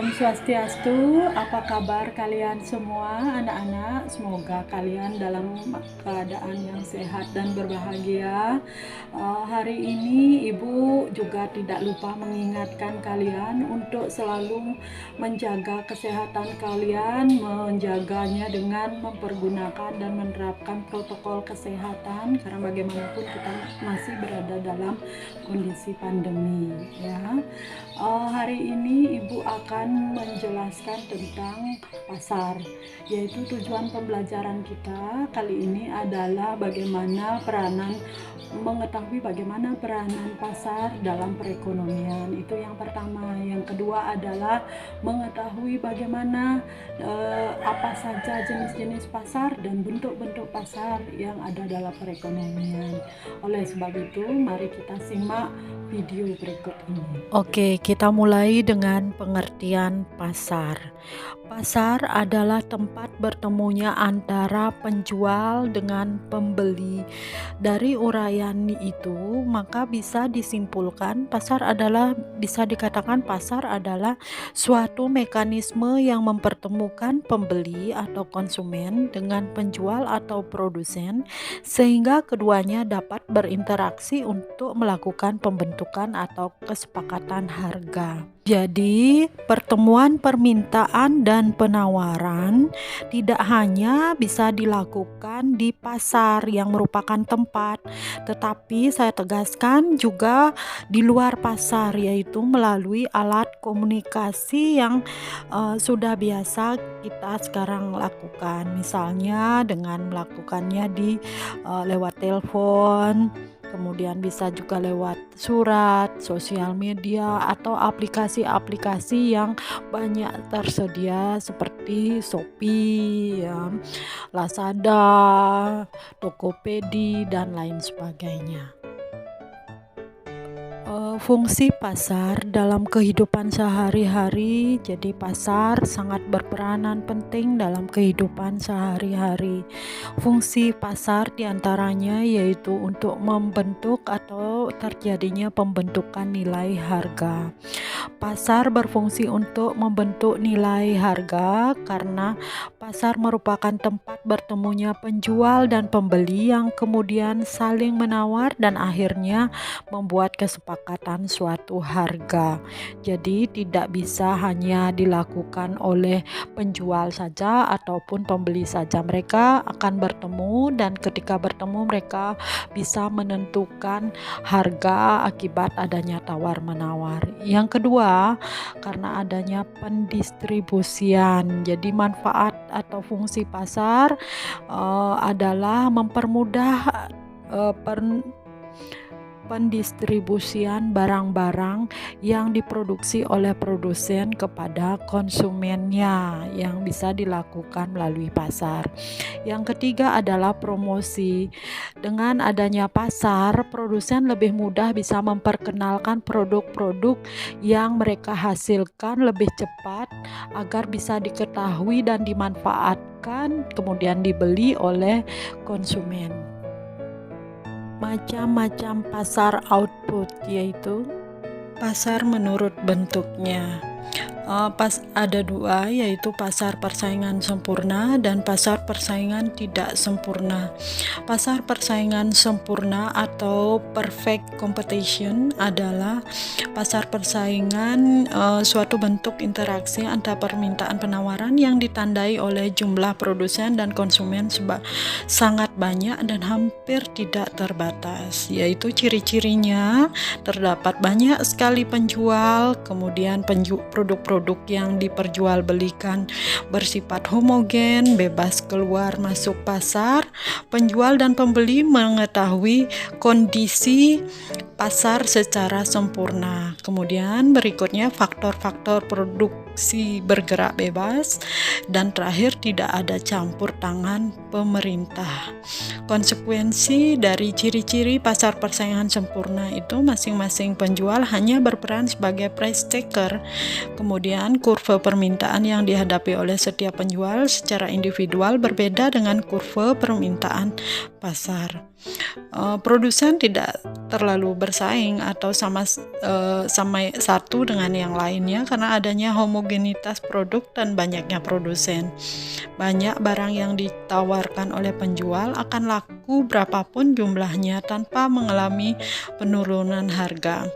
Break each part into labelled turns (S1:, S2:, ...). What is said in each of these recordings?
S1: Om Swastiastu, apa kabar kalian semua anak-anak? Semoga kalian dalam keadaan yang sehat dan berbahagia. Hari ini Ibu juga tidak lupa mengingatkan kalian untuk selalu menjaga kesehatan kalian, menjaganya dengan mempergunakan dan menerapkan protokol kesehatan, karena bagaimanapun kita masih berada dalam kondisi pandemi, ya. Hari ini Ibu akan menjelaskan tentang pasar, yaitu tujuan pembelajaran kita kali ini adalah mengetahui bagaimana peranan pasar dalam perekonomian. Itu yang pertama. Yang kedua adalah mengetahui bagaimana apa saja jenis-jenis pasar dan bentuk-bentuk pasar yang ada dalam perekonomian. Oleh sebab itu, mari kita simak video berikut ini.
S2: Oke, kita mulai dengan pengertian pasar. Pasar adalah tempat bertemunya antara penjual dengan pembeli. Dari uraian itu, maka bisa disimpulkan bisa dikatakan pasar adalah suatu mekanisme yang mempertemukan pembeli atau konsumen dengan penjual atau produsen, sehingga keduanya dapat berinteraksi untuk melakukan pembentukan atau kesepakatan harga. Jadi, pertemuan permintaan dan penawaran tidak hanya bisa dilakukan di pasar yang merupakan tempat, tetapi saya tegaskan juga di luar pasar, yaitu melalui alat komunikasi yang sudah biasa kita sekarang lakukan. Misalnya dengan melakukannya lewat telepon, kemudian bisa juga lewat surat, sosial media, atau aplikasi-aplikasi yang banyak tersedia seperti Shopee, ya, Lazada, Tokopedia, dan lain sebagainya. Fungsi pasar dalam kehidupan sehari-hari. Jadi pasar sangat berperanan penting dalam kehidupan sehari-hari. Fungsi pasar diantaranya yaitu untuk membentuk atau terjadinya pembentukan nilai harga. Pasar berfungsi untuk membentuk nilai harga karena pasar merupakan tempat bertemunya penjual dan pembeli yang kemudian saling menawar dan akhirnya membuat kesepakatan suatu harga. Jadi tidak bisa hanya dilakukan oleh penjual saja ataupun pembeli saja. Mereka akan bertemu dan ketika bertemu mereka bisa menentukan harga akibat adanya tawar-menawar. Yang kedua, karena adanya pendistribusian. Jadi manfaat atau fungsi pasar adalah mempermudah pendistribusian barang-barang yang diproduksi oleh produsen kepada konsumennya, yang bisa dilakukan melalui pasar. Yang ketiga adalah promosi. Dengan adanya pasar, produsen lebih mudah bisa memperkenalkan produk-produk yang mereka hasilkan lebih cepat agar bisa diketahui dan dimanfaatkan kemudian dibeli oleh konsumen. Macam-macam pasar output, yaitu pasar menurut bentuknya. Ada dua, yaitu pasar persaingan sempurna dan pasar persaingan tidak sempurna. Pasar persaingan sempurna atau perfect competition adalah pasar persaingan, suatu bentuk interaksi antara permintaan penawaran yang ditandai oleh jumlah produsen dan konsumen sangat banyak dan hampir tidak terbatas, yaitu ciri-cirinya terdapat banyak sekali penjual, kemudian produk-produk yang diperjualbelikan bersifat homogen, bebas keluar masuk pasar, penjual dan pembeli mengetahui kondisi pasar secara sempurna. Kemudian berikutnya faktor-faktor produksi bergerak bebas, dan terakhir tidak ada campur tangan pemerintah. Konsekuensi dari ciri-ciri pasar persaingan sempurna itu masing-masing penjual hanya berperan sebagai price taker. Kemudian kurva permintaan yang dihadapi oleh setiap penjual secara individual berbeda dengan kurva permintaan pasar. Produsen tidak terlalu bersaing atau sama satu dengan yang lainnya karena adanya homogenitas produk dan banyaknya produsen. Banyak barang yang ditawarkan oleh penjual akan laku berapapun jumlahnya tanpa mengalami penurunan harga.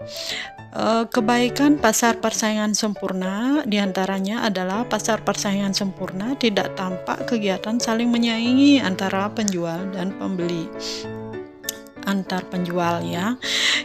S2: Kebaikan pasar persaingan sempurna diantaranya adalah pasar persaingan sempurna tidak tampak kegiatan saling menyaingi antara penjual dan pembeli antar penjual ya.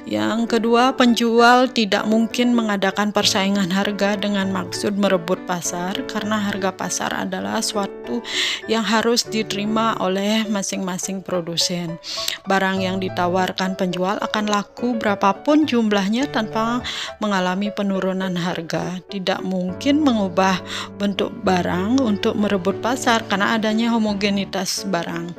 S2: Yang kedua, penjual tidak mungkin mengadakan persaingan harga dengan maksud merebut pasar karena harga pasar adalah suatu yang harus diterima oleh masing-masing produsen. Barang yang ditawarkan penjual akan laku berapapun jumlahnya tanpa mengalami penurunan harga. Tidak mungkin mengubah bentuk barang untuk merebut pasar karena adanya homogenitas barang.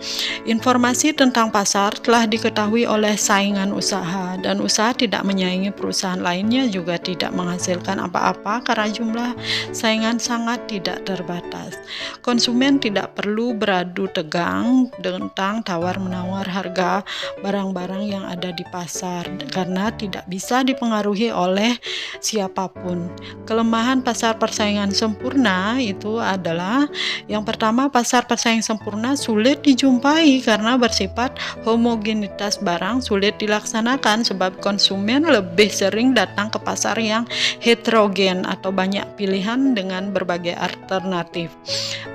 S2: Informasi tentang pasar telah diketahui oleh saingan usaha dan usaha tidak menyaingi perusahaan lainnya juga tidak menghasilkan apa-apa karena jumlah saingan sangat tidak terbatas. Konsumen tidak perlu beradu tegang tentang tawar-menawar harga barang-barang yang ada di pasar karena tidak bisa dipengaruhi oleh siapapun. Kelemahan pasar persaingan sempurna itu adalah yang pertama, pasar persaingan sempurna sulit dijumpai karena bersifat homogenitas barang sulit dilaksanakan sebab konsumen lebih sering datang ke pasar yang heterogen atau banyak pilihan dengan berbagai alternatif.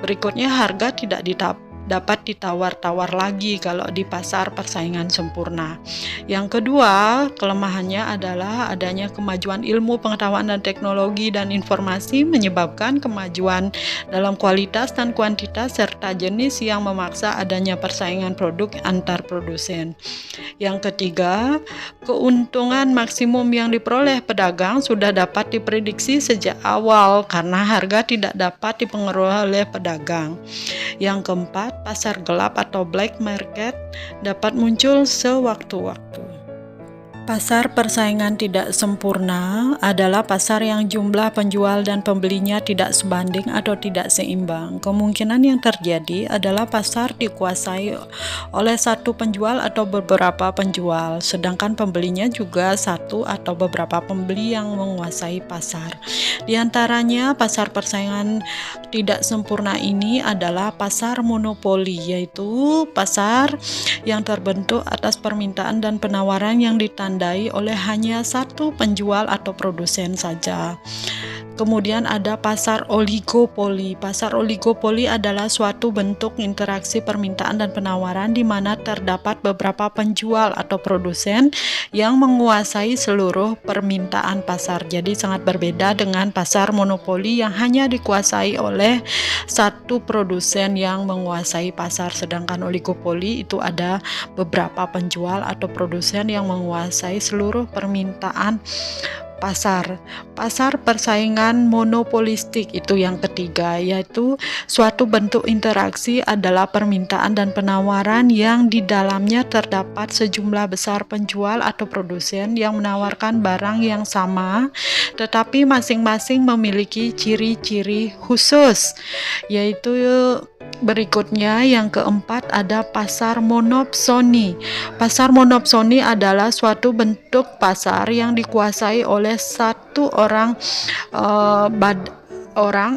S2: Berikutnya, harga tidak dapat ditawar-tawar lagi kalau di pasar persaingan sempurna. Yang kedua, kelemahannya adalah adanya kemajuan ilmu pengetahuan dan teknologi dan informasi menyebabkan kemajuan dalam kualitas dan kuantitas serta jenis yang memaksa adanya persaingan produk antar produsen. Yang ketiga, keuntungan maksimum yang diperoleh pedagang sudah dapat diprediksi sejak awal karena harga tidak dapat dipengaruhi oleh pedagang. Yang keempat, pasar gelap atau black market dapat muncul sewaktu-waktu. Pasar persaingan tidak sempurna adalah pasar yang jumlah penjual dan pembelinya tidak sebanding atau tidak seimbang. Kemungkinan yang terjadi adalah pasar dikuasai oleh satu penjual atau beberapa penjual, sedangkan pembelinya juga satu atau beberapa pembeli yang menguasai pasar. Di antaranya, pasar persaingan tidak sempurna ini adalah pasar monopoli, yaitu pasar yang terbentuk atas permintaan dan penawaran yang ditandai oleh hanya satu penjual atau produsen saja. Kemudian ada pasar oligopoli. Pasar oligopoli adalah suatu bentuk interaksi permintaan dan penawaran di mana terdapat beberapa penjual atau produsen yang menguasai seluruh permintaan pasar. Jadi sangat berbeda dengan pasar monopoli yang hanya dikuasai oleh satu produsen yang menguasai pasar. Sedangkan oligopoli itu ada beberapa penjual atau produsen yang menguasai seluruh permintaan pasar. Pasar persaingan monopolistik itu yang ketiga, yaitu suatu bentuk interaksi adalah permintaan dan penawaran yang di dalamnya terdapat sejumlah besar penjual atau produsen yang menawarkan barang yang sama tetapi masing-masing memiliki ciri-ciri khusus, yaitu berikutnya yang keempat ada pasar monopsoni. Pasar monopsoni adalah suatu bentuk pasar yang dikuasai oleh satu orang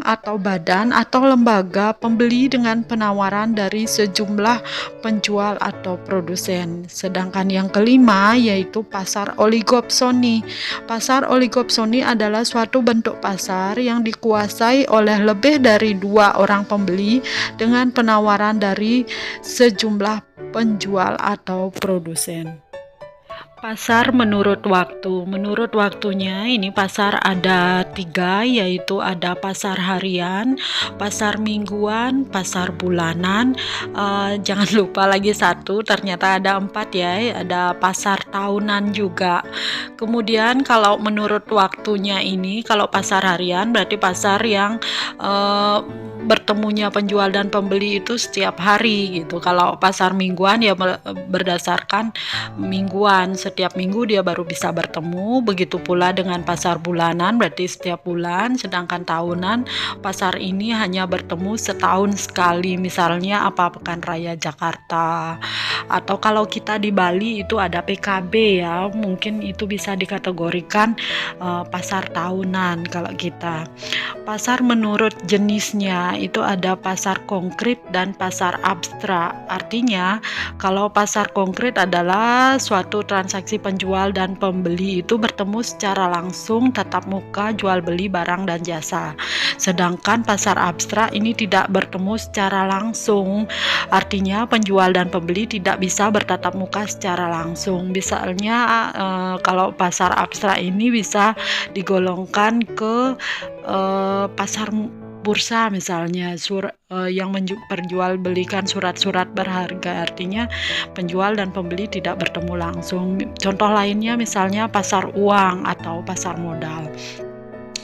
S2: atau badan atau lembaga pembeli dengan penawaran dari sejumlah penjual atau produsen. Sedangkan yang kelima yaitu pasar oligopsoni. Pasar oligopsoni adalah suatu bentuk pasar yang dikuasai oleh lebih dari dua orang pembeli dengan penawaran dari sejumlah penjual atau produsen. Pasar menurut waktu. Menurut waktunya ini pasar ada 3, yaitu ada pasar harian, pasar mingguan, pasar bulanan. Jangan lupa lagi satu, ternyata ada 4 ya, ada pasar tahunan juga. Kemudian kalau menurut waktunya ini, kalau pasar harian berarti pasar yang bertemunya penjual dan pembeli itu setiap hari gitu. Kalau pasar mingguan ya berdasarkan mingguan. setiap minggu dia baru bisa bertemu. Begitu pula dengan pasar bulanan, berarti setiap bulan, sedangkan tahunan pasar ini hanya bertemu setahun sekali. Misalnya Pekan Raya Jakarta, atau kalau kita di Bali itu ada PKB ya, mungkin itu bisa dikategorikan pasar tahunan. Kalau kita pasar menurut jenisnya itu ada pasar konkret dan pasar abstrak. Artinya kalau pasar konkret adalah suatu transaksi penjual dan pembeli itu bertemu secara langsung, tatap muka, jual beli barang dan jasa. Sedangkan pasar abstrak ini tidak bertemu secara langsung. Artinya penjual dan pembeli tidak bisa bertatap muka secara langsung. Misalnya kalau pasar abstrak ini bisa digolongkan ke pasar bursa, misalnya yang perjualbelikan surat-surat berharga. Artinya penjual dan pembeli tidak bertemu langsung. Contoh lainnya misalnya pasar uang atau pasar modal.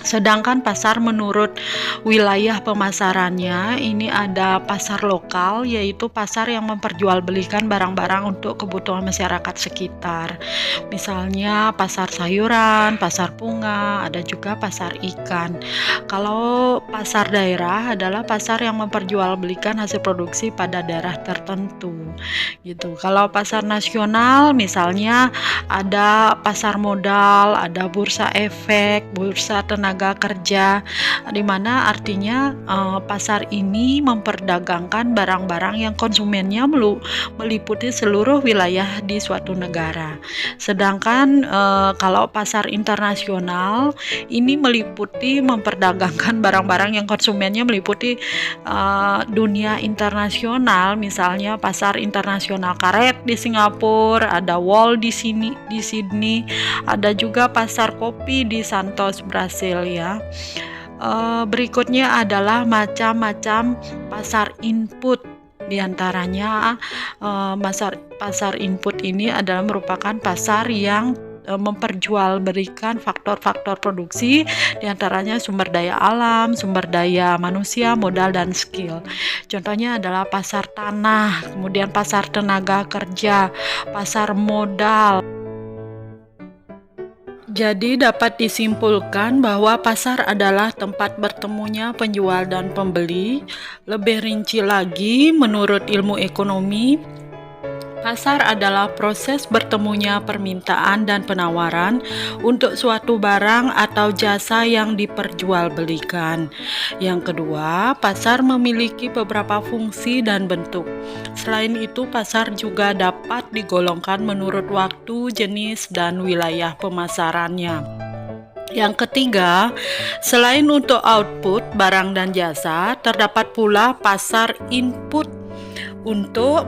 S2: Sedangkan pasar menurut wilayah pemasarannya ini ada pasar lokal, yaitu pasar yang memperjualbelikan barang-barang untuk kebutuhan masyarakat sekitar. Misalnya pasar sayuran, pasar bunga, ada juga pasar ikan. Kalau pasar daerah adalah pasar yang memperjualbelikan hasil produksi pada daerah tertentu gitu. Kalau pasar nasional misalnya ada pasar modal, ada bursa efek, bursa tenaga kerja, di mana artinya pasar ini memperdagangkan barang-barang yang konsumennya meliputi seluruh wilayah di suatu negara. Sedangkan kalau pasar internasional ini meliputi memperdagangkan barang-barang yang konsumennya meliputi dunia internasional. Misalnya pasar internasional karet di Singapura, ada Wall di Sydney, ada juga pasar kopi di Santos, Brasil ya. Berikutnya adalah macam-macam pasar input. Di antaranya pasar input ini adalah merupakan pasar yang memperjualbelikan faktor-faktor produksi, diantaranya sumber daya alam, sumber daya manusia, modal, dan skill. Contohnya adalah pasar tanah, kemudian pasar tenaga kerja, pasar modal. Jadi dapat disimpulkan bahwa pasar adalah tempat bertemunya penjual dan pembeli. Lebih rinci lagi, menurut ilmu ekonomi, pasar adalah proses bertemunya permintaan dan penawaran untuk suatu barang atau jasa yang diperjualbelikan. Yang kedua, pasar memiliki beberapa fungsi dan bentuk. Selain itu, pasar juga dapat digolongkan menurut waktu, jenis, dan wilayah pemasarannya. Yang ketiga, selain untuk output barang dan jasa, terdapat pula pasar input untuk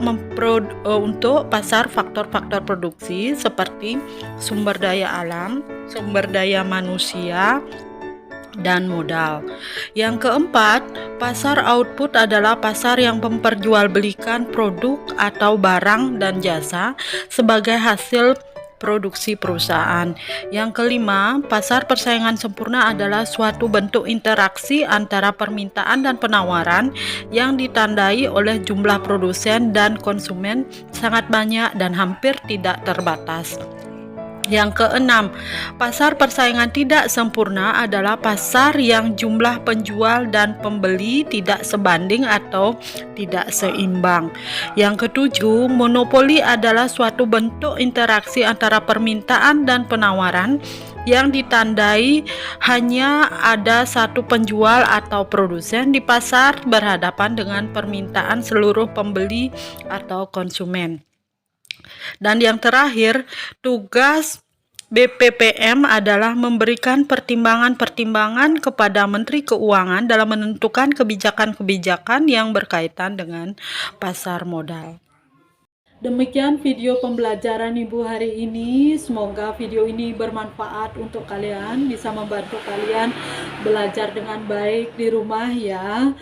S2: pasar faktor-faktor produksi seperti sumber daya alam, sumber daya manusia, dan modal. Yang keempat, pasar output adalah pasar yang memperjualbelikan produk atau barang dan jasa sebagai hasil produksi perusahaan. Yang kelima, pasar persaingan sempurna adalah suatu bentuk interaksi antara permintaan dan penawaran yang ditandai oleh jumlah produsen dan konsumen sangat banyak dan hampir tidak terbatas. Yang keenam, pasar persaingan tidak sempurna adalah pasar yang jumlah penjual dan pembeli tidak sebanding atau tidak seimbang. Yang ketujuh, monopoli adalah suatu bentuk interaksi antara permintaan dan penawaran yang ditandai hanya ada satu penjual atau produsen di pasar berhadapan dengan permintaan seluruh pembeli atau konsumen. Dan yang terakhir, tugas BPPM adalah memberikan pertimbangan-pertimbangan kepada Menteri Keuangan dalam menentukan kebijakan-kebijakan yang berkaitan dengan pasar modal.
S1: Demikian video pembelajaran Ibu hari ini. Semoga video ini bermanfaat untuk kalian, bisa membantu kalian belajar dengan baik di rumah ya.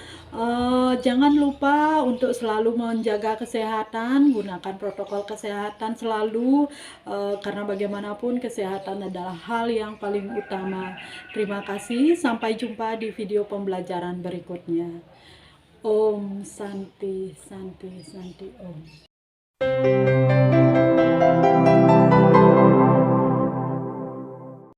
S1: Jangan lupa untuk selalu menjaga kesehatan, gunakan protokol kesehatan selalu, karena bagaimanapun kesehatan adalah hal yang paling utama. Terima kasih, sampai jumpa di video pembelajaran berikutnya. Om Santi Santi Santi Om.